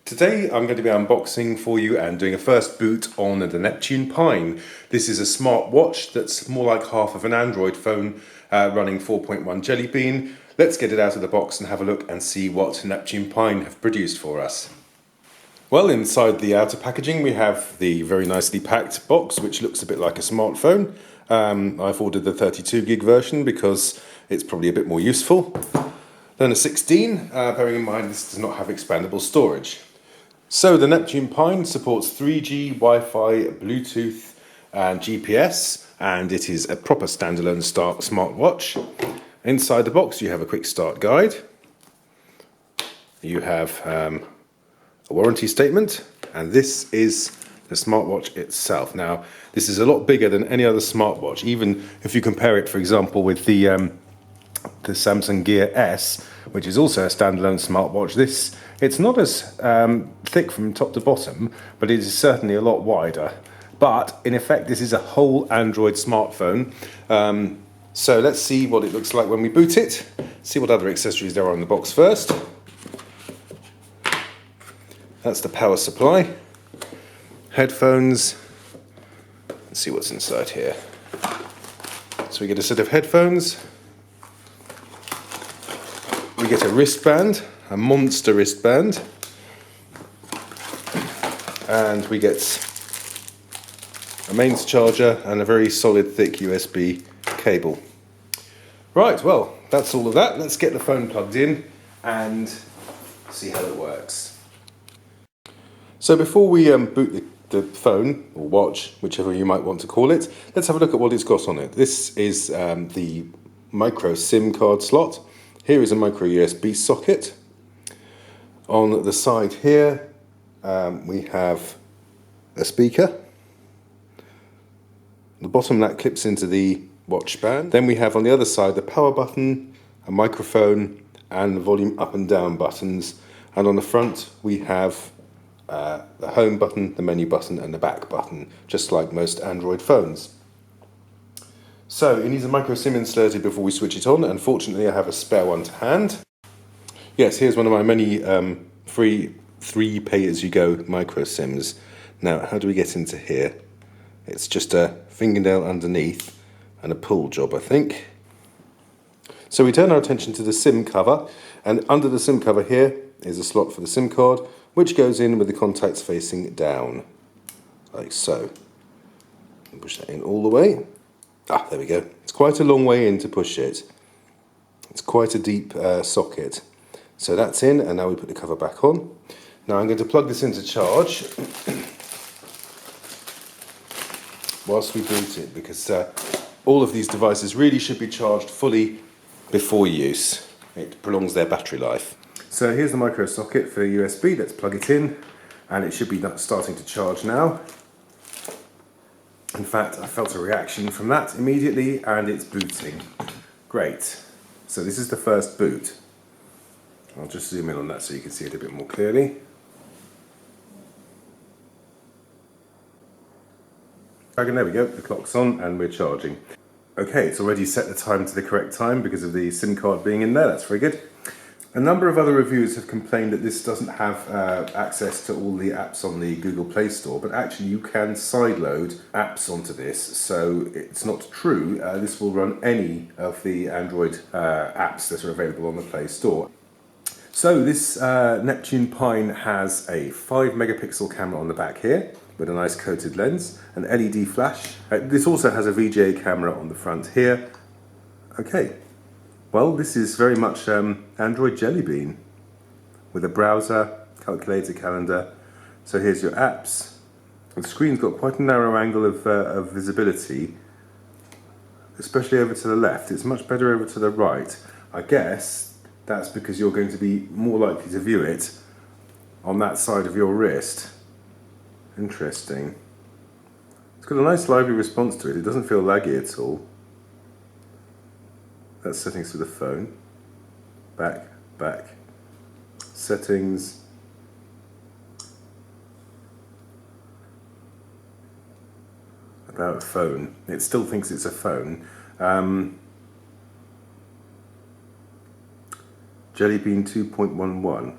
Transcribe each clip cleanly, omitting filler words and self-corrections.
Today I'm going to be unboxing for you and doing a first boot on the Neptune Pine. This is a smart watch that's more like half of an Android phone running 4.1 Jelly Bean. Let's get it out of the box and have a look and see what Neptune Pine have produced for us. Well, inside the outer packaging we have the very nicely packed box, which looks a bit like a smartphone. I've ordered the 32 gig version because it's probably a bit more useful than a 16, bearing in mind this does not have expandable storage. So the Neptune Pine supports 3G, Wi-Fi, Bluetooth and GPS, and it is a proper standalone smartwatch. Inside the box you have a quick start guide. You have a warranty statement, and this is the smartwatch itself. Now, this is a lot bigger than any other smartwatch, even if you compare it, for example, with the Samsung Gear S, which is also a standalone smartwatch. It's not as thick from top to bottom, but it is certainly a lot wider. But in effect, this is a whole Android smartphone. So let's see what it looks like when we boot it. See what other accessories there are in the box first. That's the power supply, headphones. Let's see what's inside here. So we get a set of headphones. We get a wristband, a monster wristband, and we get a mains charger and a very solid thick USB cable. Right, well, that's all of that. Let's get the phone plugged in and see how it works. So before we boot the phone, or watch, whichever you might want to call it, let's have a look at what it's got on it. This is the micro SIM card slot. Here is a micro USB socket. On the side here we have a speaker. The bottom that clips into the watch band. Then we have on the other side the power button, a microphone and the volume up and down buttons. And on the front we have the home button, the menu button and the back button, just like most Android phones. So it needs a micro SIM inserted before we switch it on, and fortunately I have a spare one to hand. Yes, here's one of my many free 3 pay-as-you-go micro SIMs. Now, how do we get into here? It's just a fingernail underneath and a pull job, I think. So we turn our attention to the SIM cover, and under the SIM cover here is a slot for the SIM card, which goes in with the contacts facing down, like so. Push that in all the way. Ah, there we go. It's quite a long way in to push it. It's quite a deep socket. So that's in, and now we put the cover back on. Now I'm going to plug this into charge whilst we boot it, because all of these devices really should be charged fully before use. It prolongs their battery life. So here's the micro socket for USB. Let's plug it in, and it should be starting to charge now. In fact, I felt a reaction from that immediately, and it's booting. Great. So this is the first boot. I'll just zoom in on that so you can see it a bit more clearly. And there we go, the clock's on and we're charging. Okay, it's already set the time to the correct time because of the SIM card being in there. That's very good. A number of other reviewers have complained that this doesn't have access to all the apps on the Google Play Store, but actually you can sideload apps onto this, so it's not true. This will run any of the Android apps that are available on the Play Store. So this Neptune Pine has a 5 megapixel camera on the back here with a nice coated lens, an LED flash. This also has a VGA camera on the front here. Okay. Well, this is very much Android Jelly Bean with a browser, calculator, calendar. So here's your apps. The screen's got quite a narrow angle of visibility, especially over to the left. It's much better over to the right. I guess that's because you're going to be more likely to view it on that side of your wrist. Interesting. It's got a nice lively response to it. It doesn't feel laggy at all. That's settings for the phone. Back, back. Settings. About phone. It still thinks it's a phone. Jelly Bean 2.11.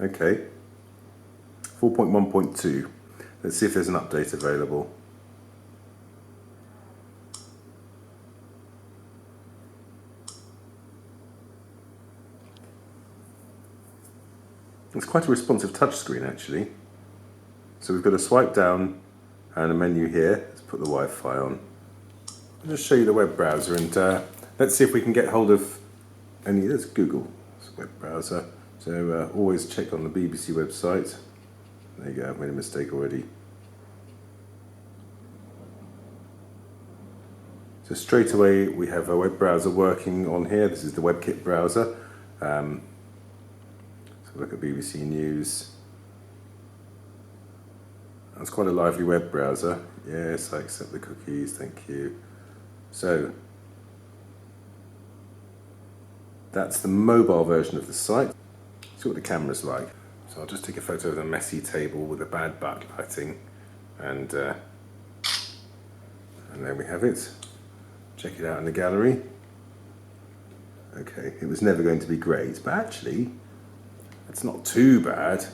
Okay. 4.1.2. Let's see if there's an update available. It's quite a responsive touchscreen actually. So we've got a swipe down and a menu here. Let's put the Wi-Fi on. I'll just show you the web browser and let's see if we can get hold of any. There's Google, it's a web browser. So always check on the BBC website. There you go, I've made a mistake already. So straight away we have a web browser working on here. This is the WebKit browser. So look at BBC News. That's quite a lively web browser. Yes, I accept the cookies, thank you. So that's the mobile version of the site. See what the camera's like. So I'll just take a photo of the messy table with the bad backlighting, and there we have it. Check it out in the gallery. Okay, it was never going to be great, but actually it's not too bad.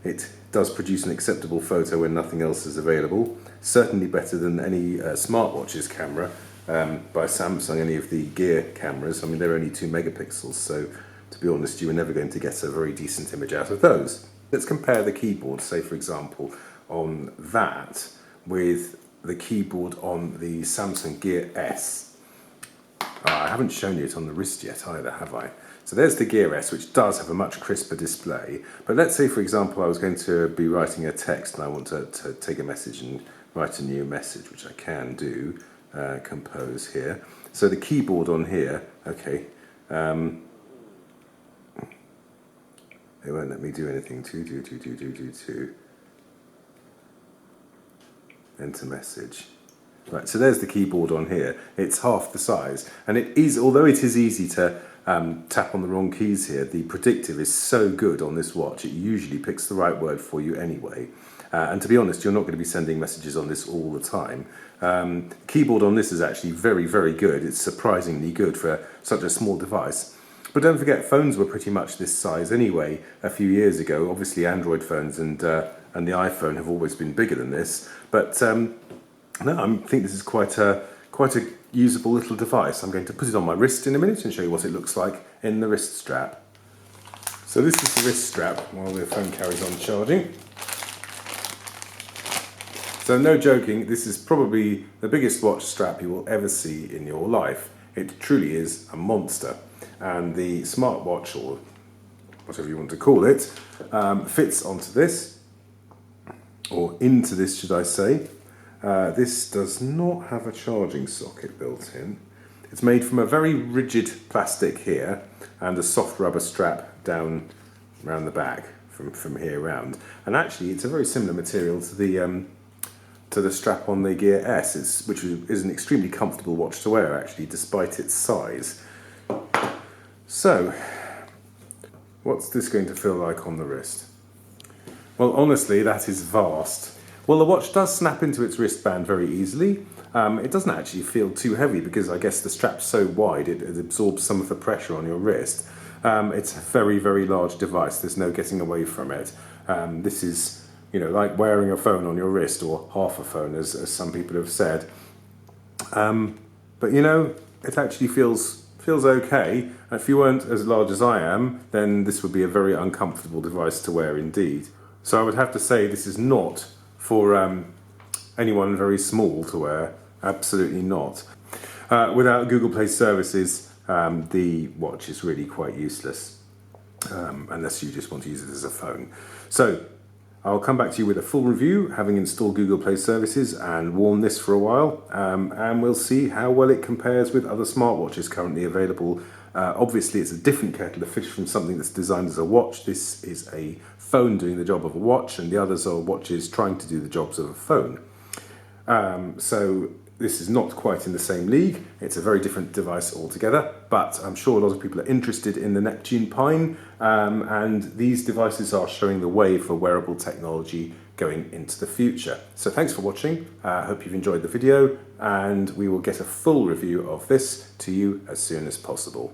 It does produce an acceptable photo when nothing else is available. Certainly better than any smartwatch's camera by Samsung, any of the Gear cameras. I mean, they're only 2 megapixels, so to be honest, you were never going to get a very decent image out of those. Let's compare the keyboard, say for example, on that with the keyboard on the Samsung Gear S. I haven't shown you it on the wrist yet either, have I? So there's the Gear S, which does have a much crisper display. But let's say, for example, I was going to be writing a text and I want to take a message and write a new message, which I can do, compose here. So the keyboard on here, okay, they won't let me do anything. Enter message. Right, so there's the keyboard on here. It's half the size, and it is, although it is easy to tap on the wrong keys here, the predictive is so good on this watch. It usually picks the right word for you anyway. And to be honest, you're not going to be sending messages on this all the time. Keyboard on this is actually very, very good. It's surprisingly good for such a small device. But don't forget, phones were pretty much this size anyway a few years ago. Obviously, Android phones and the iPhone have always been bigger than this. But no, I think this is quite a usable little device. I'm going to put it on my wrist in a minute and show you what it looks like in the wrist strap. So this is the wrist strap while the phone carries on charging. So no joking, this is probably the biggest watch strap you will ever see in your life. It truly is a monster. And the smartwatch, or whatever you want to call it, fits onto this, or into this should I say. This does not have a charging socket built in. It's made from a very rigid plastic here and a soft rubber strap down around the back from here round. And actually it's a very similar material to the strap on the Gear S, which is an extremely comfortable watch to wear actually, despite its size. So, what's this going to feel like on the wrist? Well, honestly, that is vast. Well, the watch does snap into its wristband very easily. It doesn't actually feel too heavy because I guess the strap's so wide it absorbs some of the pressure on your wrist. It's a very, very large device. There's no getting away from it. This is, like wearing a phone on your wrist, or half a phone, as some people have said. But it actually feels okay. And if you weren't as large as I am, then this would be a very uncomfortable device to wear indeed. So I would have to say this is not for anyone very small to wear. Absolutely not. Without Google Play services, the watch is really quite useless, unless you just want to use it as a phone. So I'll come back to you with a full review, having installed Google Play services and worn this for a while, and we'll see how well it compares with other smartwatches currently available. Obviously, it's a different kettle of fish from something that's designed as a watch. This is a phone doing the job of a watch, and the others are watches trying to do the jobs of a phone. So this is not quite in the same league. It's a very different device altogether, but I'm sure a lot of people are interested in the Neptune Pine, and these devices are showing the way for wearable technology going into the future. So thanks for watching. I hope you've enjoyed the video, and we will get a full review of this to you as soon as possible.